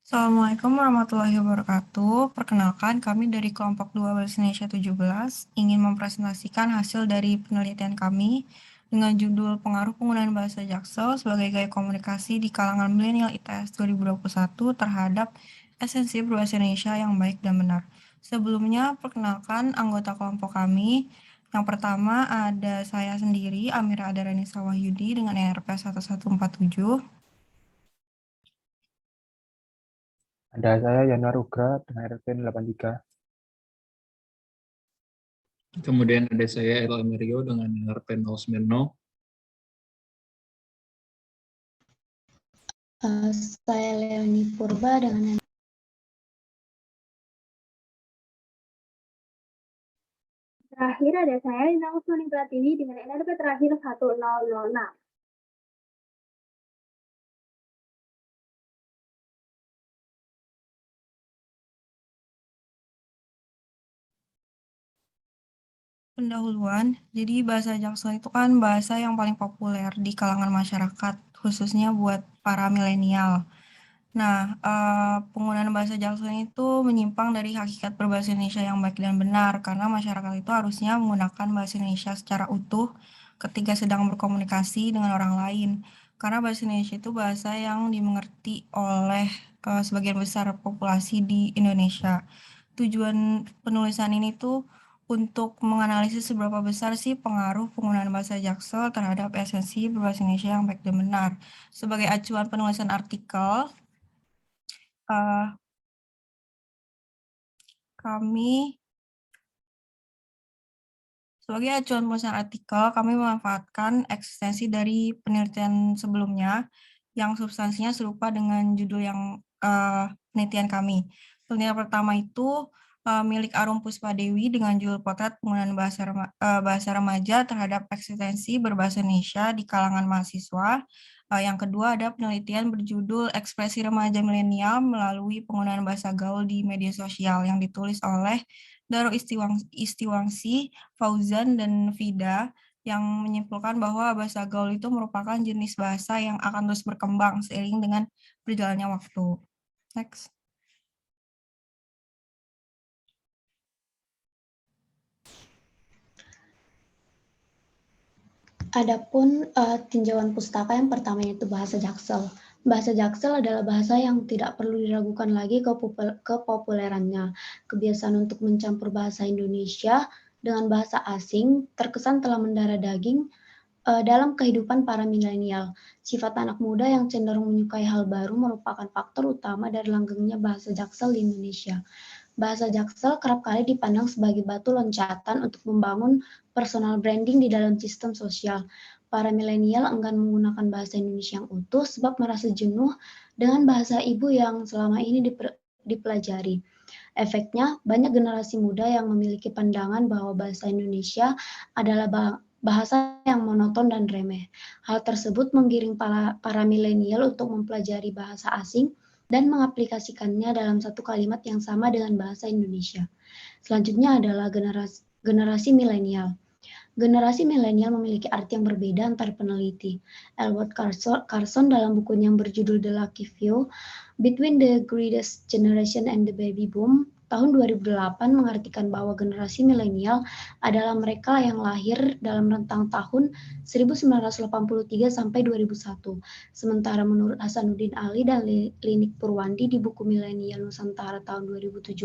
Assalamualaikum warahmatullahi wabarakatuh. Perkenalkan, kami dari kelompok 2 Bahasa Indonesia 17 ingin mempresentasikan hasil dari penelitian kami dengan judul Pengaruh Penggunaan Bahasa Jaksel sebagai Gaya Komunikasi di Kalangan Milenial ITS 2021 terhadap esensi berbahasa Indonesia yang baik dan benar. Sebelumnya, perkenalkan anggota kelompok kami. Yang pertama ada saya sendiri, Amira Adaranisa Wahyudi dengan NRP 1147. Ada saya Yana Rugra dengan RT 83. Kemudian ada saya Elo Amerio dengan RP 090. Saya Leoni Purba dengan Terakhir ada saya Lina Kusuni Pratiwi dengan NRP terakhir 1006. Pendahuluan, jadi bahasa Jaksel itu kan bahasa yang paling populer di kalangan masyarakat, khususnya buat para milenial. Nah, penggunaan bahasa Jaksel itu menyimpang dari hakikat berbahasa Indonesia yang baik dan benar, karena masyarakat itu harusnya menggunakan bahasa Indonesia secara utuh ketika sedang berkomunikasi dengan orang lain. Karena bahasa Indonesia itu bahasa yang dimengerti oleh sebagian besar populasi di Indonesia. Tujuan penulisan ini tuh untuk menganalisis seberapa besar sih pengaruh penggunaan bahasa Jaksel terhadap esensi berbahasa Indonesia yang baik dan benar. Sebagai acuan penulisan artikel, kami sebagai acuan penulisan artikel, kami memanfaatkan eksistensi dari penelitian sebelumnya yang substansinya serupa dengan judul yang penelitian kami. Penelitian pertama itu milik Arum Puspadewi dengan judul Potret Penggunaan Bahasa Remaja terhadap Eksistensi Berbahasa Indonesia di Kalangan Mahasiswa. Yang kedua ada penelitian berjudul Ekspresi Remaja Milenial melalui Penggunaan Bahasa Gaul di Media Sosial yang ditulis oleh Daro Istiwangsi, Fauzan, dan Vida, yang menyimpulkan bahwa bahasa gaul itu merupakan jenis bahasa yang akan terus berkembang seiring dengan berjalannya waktu. Next. Adapun tinjauan pustaka yang pertama yaitu bahasa Jaksel. Bahasa Jaksel adalah bahasa yang tidak perlu diragukan lagi kepopulerannya. Kebiasaan untuk mencampur bahasa Indonesia dengan bahasa asing terkesan telah mendarah daging dalam kehidupan para milenial. Sifat anak muda yang cenderung menyukai hal baru merupakan faktor utama dari langgengnya bahasa Jaksel di Indonesia. Bahasa Jaksel kerap kali dipandang sebagai batu loncatan untuk membangun personal branding di dalam sistem sosial. Para milenial enggan menggunakan bahasa Indonesia yang utuh sebab merasa jenuh dengan bahasa ibu yang selama ini dipelajari. Efeknya, banyak generasi muda yang memiliki pandangan bahwa bahasa Indonesia adalah bahasa yang monoton dan remeh. Hal tersebut menggiring para milenial untuk mempelajari bahasa asing dan mengaplikasikannya dalam satu kalimat yang sama dengan bahasa Indonesia. Selanjutnya adalah generasi milenial. Generasi milenial memiliki arti yang berbeda antar peneliti. Elwood Carson dalam bukunya yang berjudul The Lucky Few, Between the Greatest Generation and the Baby Boom, tahun 2008 mengartikan bahwa generasi milenial adalah mereka yang lahir dalam rentang tahun 1983 sampai 2001. Sementara menurut Hasanuddin Ali dan Linik Purwandi di buku Milenial Nusantara tahun 2017,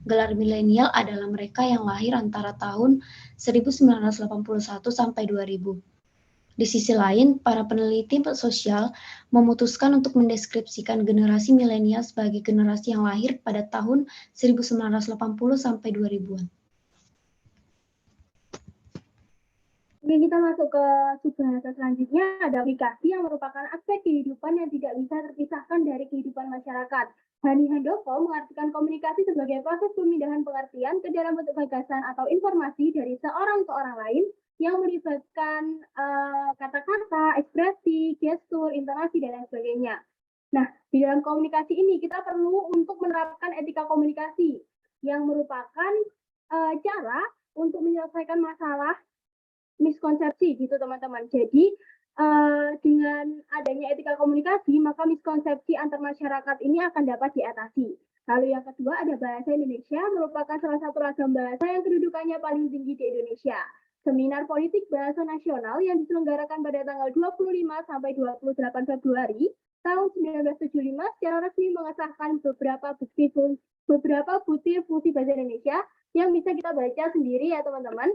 gelar milenial adalah mereka yang lahir antara tahun 1981 sampai 2000. Di sisi lain, para peneliti sosial memutuskan untuk mendeskripsikan generasi milenial sebagai generasi yang lahir pada tahun 1980 sampai 2000-an. Oke, kita masuk ke subbahasa selanjutnya, ada aplikasi yang merupakan aspek kehidupan yang tidak bisa terpisahkan dari kehidupan masyarakat. Hani Handoko mengartikan komunikasi sebagai proses pemindahan pengertian ke dalam bentuk gagasan atau informasi dari seorang ke orang lain yang melibatkan kata-kata, ekspresi, gestur, intonasi, dan lain sebagainya. Nah, di dalam komunikasi ini kita perlu untuk menerapkan etika komunikasi yang merupakan cara untuk menyelesaikan masalah miskonsepsi gitu teman-teman. Jadi dengan dengan adanya etika komunikasi, maka miskonsepsi antar masyarakat ini akan dapat diatasi. Lalu yang kedua ada bahasa Indonesia, merupakan salah satu ragam bahasa yang kedudukannya paling tinggi di Indonesia. Seminar politik bahasa nasional yang diselenggarakan pada tanggal 25 sampai 28 Februari tahun 1975 secara resmi mengesahkan beberapa butir fungsi bahasa Indonesia yang bisa kita baca sendiri ya teman-teman,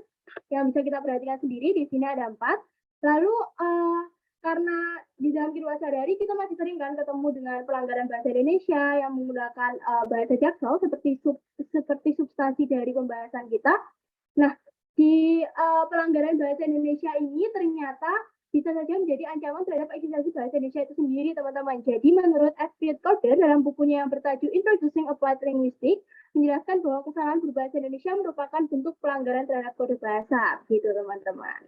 yang bisa kita perhatikan sendiri. Di sini ada 4. Lalu karena di dalam kehidupan sehari-hari kita masih sering kan ketemu dengan pelanggaran bahasa Indonesia yang menggunakan bahasa Jaksel seperti substansi dari pembahasan kita. Nah, di pelanggaran bahasa Indonesia ini ternyata bisa saja menjadi ancaman terhadap eksistensi bahasa Indonesia itu sendiri, teman-teman. Jadi menurut Esprit Corder dalam bukunya yang bertajuk Introducing Applied Linguistics menjelaskan bahwa kesalahan berbahasa Indonesia merupakan bentuk pelanggaran terhadap kode bahasa, gitu teman-teman.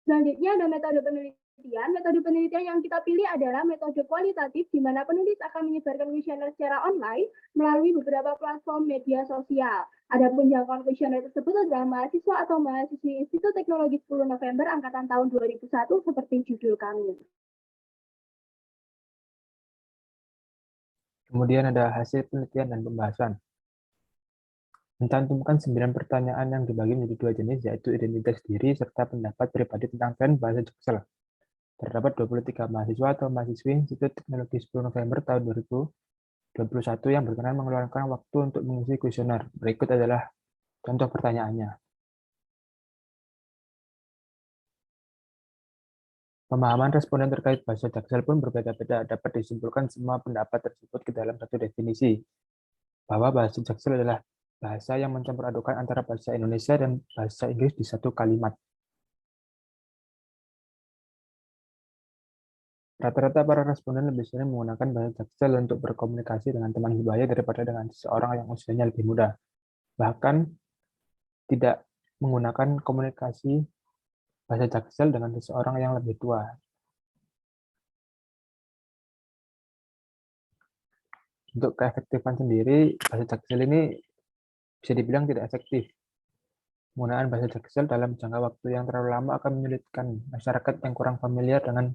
Selanjutnya ada metode penelitian. Metode penelitian yang kita pilih adalah metode kualitatif, di mana penulis akan menyebarkan kuesioner secara online melalui beberapa platform media sosial. Adapun jangkauan kuesioner tersebut adalah mahasiswa atau mahasiswi Institut Teknologi 10 November angkatan tahun 2001 seperti judul kami. Kemudian ada hasil penelitian dan pembahasan. Mencantumkan 9 pertanyaan yang dibagi menjadi 2 jenis, yaitu identitas diri serta pendapat pribadi tentang tren bahasa Jaksel. Terdapat 23 mahasiswa atau mahasiswi Institut Teknologi 10 November tahun 2021 yang berkenan mengeluarkan waktu untuk mengisi kuesioner. Berikut adalah contoh pertanyaannya. Pemahaman responden terkait bahasa Jaksel pun berbeda-beda. Dapat disimpulkan semua pendapat tersebut ke dalam satu definisi, bahwa bahasa Jaksel adalah bahasa yang mencampur adukan antara bahasa Indonesia dan bahasa Inggris di satu kalimat. Rata-rata para responden lebih sering menggunakan bahasa Jaksel untuk berkomunikasi dengan teman sebaya daripada dengan seseorang yang usianya lebih muda. Bahkan tidak menggunakan komunikasi bahasa Jaksel dengan seseorang yang lebih tua. Untuk keefektifan sendiri, bahasa Jaksel ini bisa dibilang tidak efektif. Penggunaan bahasa Jaksel dalam jangka waktu yang terlalu lama akan menyulitkan masyarakat yang kurang familiar dengan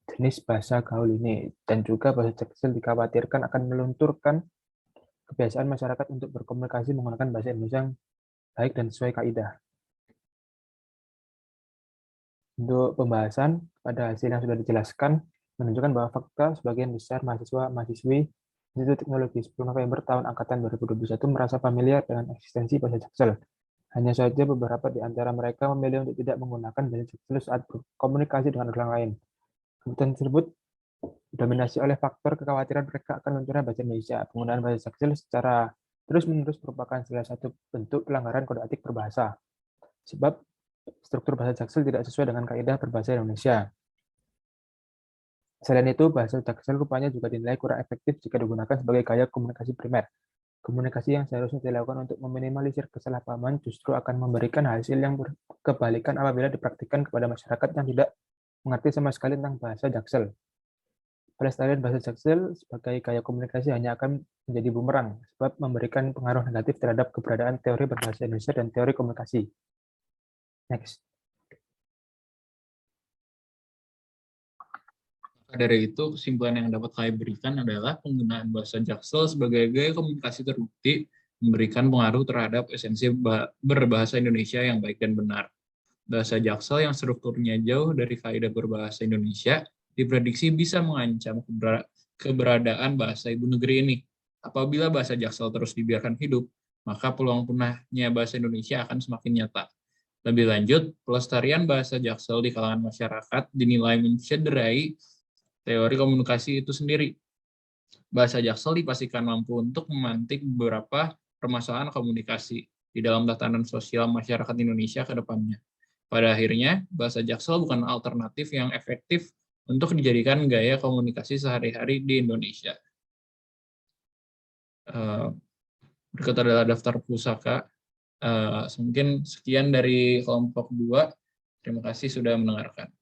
jenis bahasa gaul ini, dan juga bahasa Jaksel dikhawatirkan akan melunturkan kebiasaan masyarakat untuk berkomunikasi menggunakan bahasa Indonesia yang baik dan sesuai kaidah. Untuk pembahasan, pada hasil yang sudah dijelaskan menunjukkan bahwa fakta sebagian besar mahasiswa-mahasiswi Institut Teknologi 10 November tahun angkatan 2021 merasa familiar dengan eksistensi bahasa Jaksel. Hanya saja beberapa di antara mereka memilih untuk tidak menggunakan bahasa Jaksel saat berkomunikasi dengan orang lain. Kebutuhan tersebut didominasi oleh faktor kekhawatiran mereka akan lunturnya bahasa Indonesia. Penggunaan bahasa Jaksel secara terus-menerus merupakan salah satu bentuk pelanggaran kode etik berbahasa. Sebab struktur bahasa Jaksel tidak sesuai dengan kaidah berbahasa Indonesia. Selain itu, bahasa Jaksel rupanya juga dinilai kurang efektif jika digunakan sebagai gaya komunikasi primer. Komunikasi yang seharusnya dilakukan untuk meminimalisir kesalahpahaman justru akan memberikan hasil yang berkebalikan apabila dipraktikkan kepada masyarakat yang tidak mengerti sama sekali tentang bahasa Jaksel. Pelestarian bahasa Jaksel sebagai gaya komunikasi hanya akan menjadi bumerang, sebab memberikan pengaruh negatif terhadap keberadaan teori berbahasa Indonesia dan teori komunikasi. Next. Dari itu, kesimpulan yang dapat saya berikan adalah penggunaan bahasa Jaksel sebagai gaya komunikasi terbukti memberikan pengaruh terhadap esensi berbahasa Indonesia yang baik dan benar. Bahasa Jaksel yang strukturnya jauh dari kaidah berbahasa Indonesia diprediksi bisa mengancam keberadaan bahasa ibu negeri ini. Apabila bahasa Jaksel terus dibiarkan hidup, maka peluang punahnya bahasa Indonesia akan semakin nyata. Lebih lanjut, pelestarian bahasa Jaksel di kalangan masyarakat dinilai mencederai teori komunikasi itu sendiri. Bahasa Jaksel dipastikan mampu untuk memantik beberapa permasalahan komunikasi di dalam tatanan sosial masyarakat Indonesia ke depannya. Pada akhirnya, bahasa Jaksel bukan alternatif yang efektif untuk dijadikan gaya komunikasi sehari-hari di Indonesia. Berikut adalah daftar pusaka. Mungkin sekian dari kelompok 2. Terima kasih sudah mendengarkan.